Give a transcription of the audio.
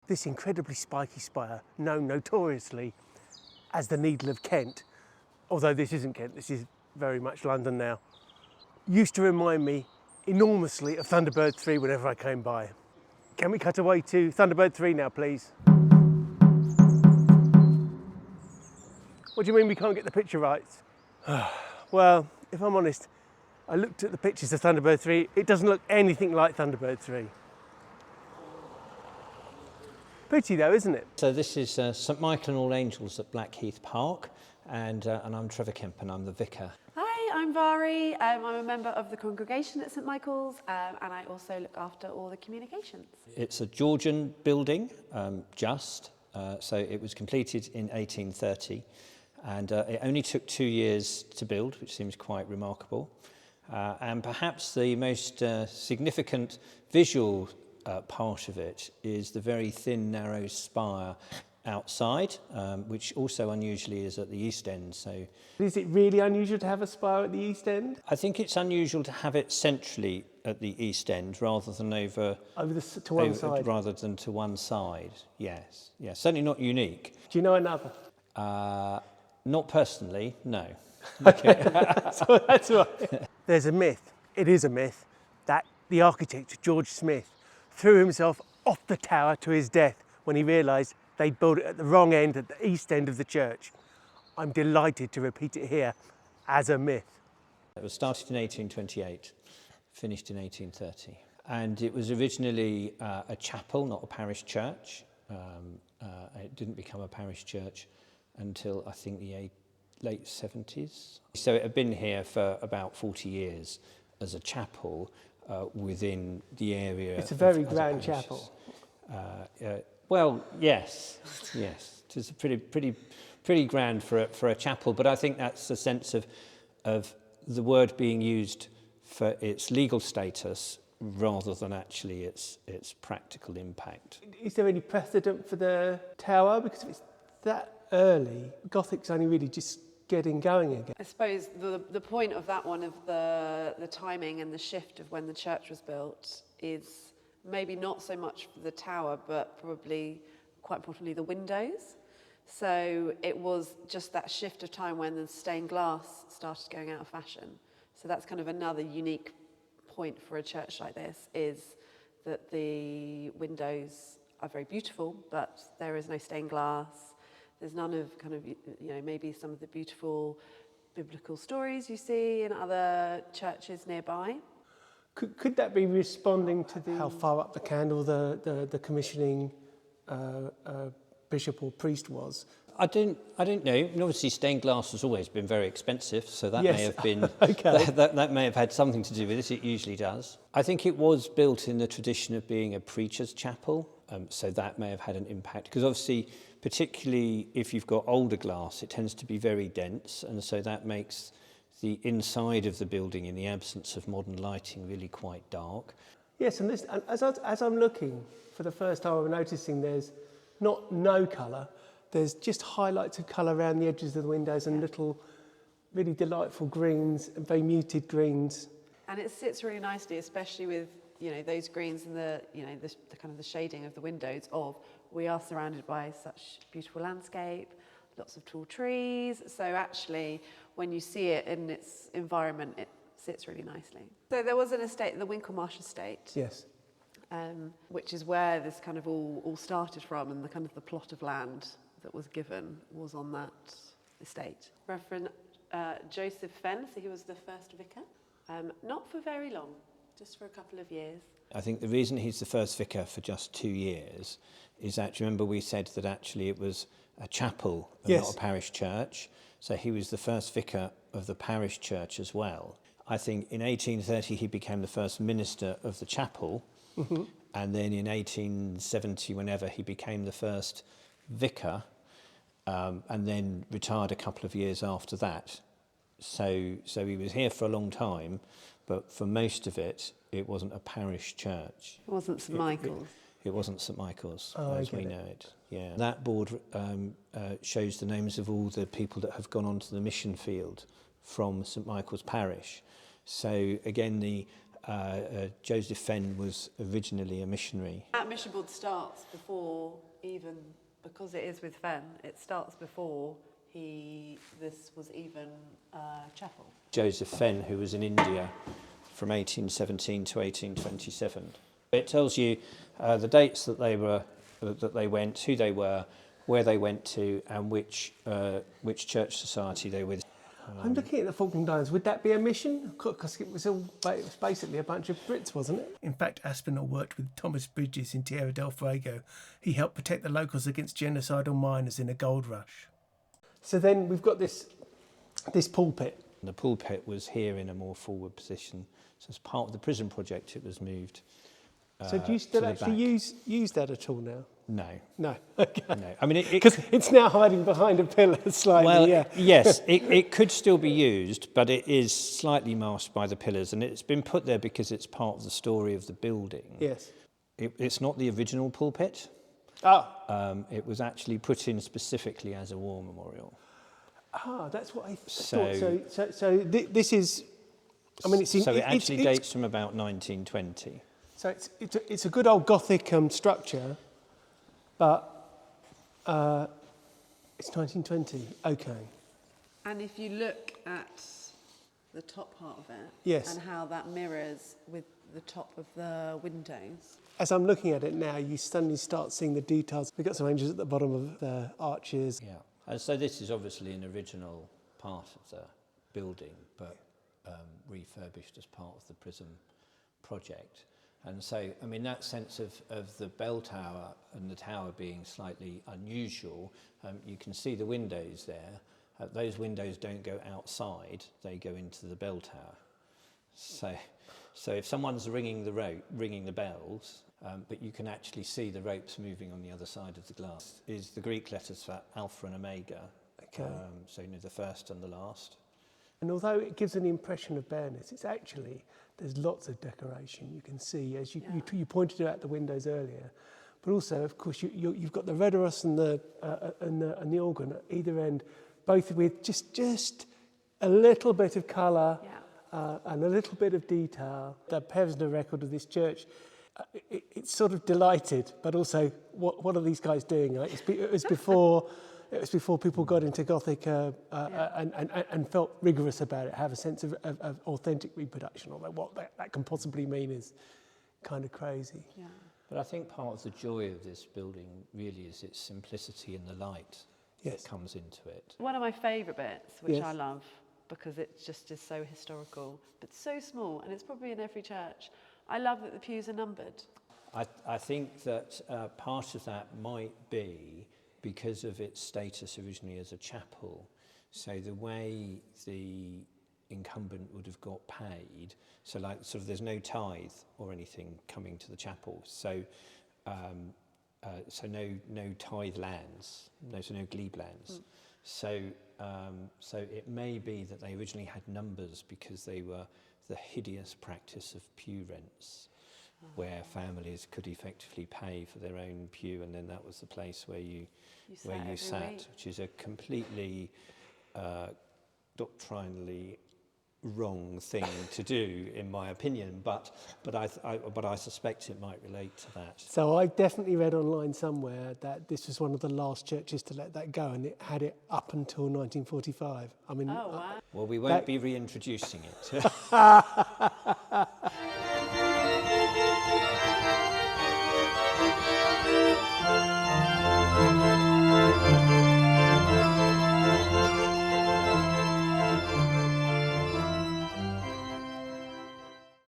This incredibly spiky spire, known notoriously as the Needle of Kent, although this isn't Kent, this is very much London now, used to remind me enormously of Thunderbird 3 whenever I came by. Can we cut away to Thunderbird 3 now, please? What do you mean we can't get the picture right? Well, if I'm honest, I looked at the pictures of Thunderbird 3, it doesn't look anything like Thunderbird 3. Pretty though, isn't it? So this is St Michael and All Angels at Blackheath Park, and I'm Trevor Kemp and I'm the vicar. Hi, I'm Mhairi. I'm a member of the congregation at St Michael's, and I also look after all the communications. It's a Georgian building, so it was completed in 1830, and it only took 2 years to build, which seems quite remarkable. And perhaps the most significant visual part of it is the very thin, narrow spire outside, which also unusually is at the east end. So, is it really unusual to have a spire at the east end? I think it's unusual to have it centrally at the east end rather than to one side. Rather than to one side. Yes, certainly not unique. Do you know another? Not personally, no. Okay, so that's right. There's a myth. It is a myth that the architect George Smith threw himself off the tower to his death when he realised they'd built it at the wrong end, at the east end of the church. I'm delighted to repeat it here as a myth. It was started in 1828, finished in 1830. And it was originally a chapel, not a parish church. It didn't become a parish church until, I think, the late 70s. So it had been here for about 40 years as a chapel within the area. It's a very grand chapel. Well, yes. It's a pretty grand for a chapel, but I think that's the sense of the word being used for its legal status rather than actually its practical impact. Is there any precedent for the tower? Because if it's that early, Gothic's only really just getting going again. I suppose the point of that one, of the timing and the shift of when the church was built, is maybe not so much for the tower, but probably, quite importantly, the windows. So it was just that shift of time when the stained glass started going out of fashion. So that's kind of another unique point for a church like this, is that the windows are very beautiful, but there is no stained glass. There's none of kind of, maybe some of the beautiful biblical stories you see in other churches nearby. Could that be responding to how far up the candle the commissioning bishop or priest was? I don't know. And obviously, stained glass has always been very expensive, so that yes. may have been Okay. that may have had something to do with it. It usually does. I think it was built in the tradition of being a preacher's chapel, so that may have had an impact. Because obviously, particularly if you've got older glass, it tends to be very dense, and so that makes the inside of the building, in the absence of modern lighting, really quite dark. Yes, and as I'm looking for the first time, I'm noticing there's not no colour. There's just highlights of colour around the edges of the windows and little really delightful greens and very muted greens. And it sits really nicely, especially with those greens and the kind of the shading of the windows. We are surrounded by such beautiful landscape, lots of tall trees. So actually, when you see it in its environment, it sits really nicely. So there was an estate, the Winklemarsh estate. Yes. Which is where this kind of all started from, and the kind of the plot of land that was given was on that estate. Reverend Joseph Fenn, so he was the first vicar. Not for very long, just for a couple of years. I think the reason he's the first vicar for just 2 years is that, remember we said that actually it was a chapel and yes. not a parish church. So he was the first vicar of the parish church as well. I think in 1830 he became the first minister of the chapel. Mm-hmm. And then in 1870, whenever, he became the first vicar, and then retired a couple of years after that. So he was here for a long time, but for most of it, it wasn't a parish church. It wasn't St Michael's. It wasn't St Michael's, as we know it. Yeah. That board shows the names of all the people that have gone onto the mission field from St Michael's parish. So again, the Joseph Fenn was originally a missionary. That mission board starts before even, because it is with Fenn, it starts before this was even a chapel. Joseph Fenn, who was in India from 1817 to 1827. It tells you the dates that they went, who they were, where they went to, and which church society they were with. I'm looking at the Falkland Islands. Would that be a mission? Because it was basically a bunch of Brits, wasn't it? In fact, Aspinall worked with Thomas Bridges in Tierra del Fuego. He helped protect the locals against genocidal miners in a gold rush. So then we've got this pulpit. The pulpit was here in a more forward position. So as part of the prison project, it was moved. So do you still actually use that at all now? No. No. Okay. No. I mean, because it's now hiding behind a pillar slightly. Well, yeah. Yes, it could still be used, but it is slightly masked by the pillars, and it's been put there because it's part of the story of the building. Yes. It's not the original pulpit. It was actually put in specifically as a war memorial. That's what I thought. So this is, I mean, it actually dates from about 1920. So it's a good old Gothic structure, but it's 1920. Okay. And if you look at the top part of it, yes, and how that mirrors with the top of the windows. As I'm looking at it now, you suddenly start seeing the details. We've got some angels at the bottom of the arches. Yeah. And so this is obviously an original part of the building, but refurbished as part of the prison project. And so, I mean, that sense of the bell tower and the tower being slightly unusual, you can see the windows there. Those windows don't go outside, they go into the bell tower. So if someone's ringing the bells, but you can actually see the ropes moving on the other side of the glass, is the Greek letters for Alpha and Omega. Okay. So, the first and the last. And although it gives an impression of bareness, it's actually, there's lots of decoration you can see, as you pointed out the windows earlier. But also, of course, you've got the reredos and the organ at either end, both with just a little bit of colour and a little bit of detail. The Pevsner record of this church, it's sort of delighted, but also, what are these guys doing? Like, it was before people got into Gothic and felt rigorous about it, have a sense of authentic reproduction, although what that can possibly mean is kind of crazy. Yeah. But I think part of the joy of this building really is its simplicity and the light that comes into it. One of my favourite bits, which I love, because it just is so historical, but so small, and it's probably in every church. I love that the pews are numbered. I think that part of that might be because of its status originally as a chapel. So the way the incumbent would have got paid, so like sort of there's no tithe or anything coming to the chapel, so no tithe lands, no glebe lands. So it may be that they originally had numbers because they were the hideous practice of pew rents, where families could effectively pay for their own pew, and then that was the place where you sat, which is a completely doctrinally wrong thing to do, in my opinion. But I suspect it might relate to that. So I definitely read online somewhere that this was one of the last churches to let that go, and it had it up until 1945. I mean, wow. Well, we won't be reintroducing it.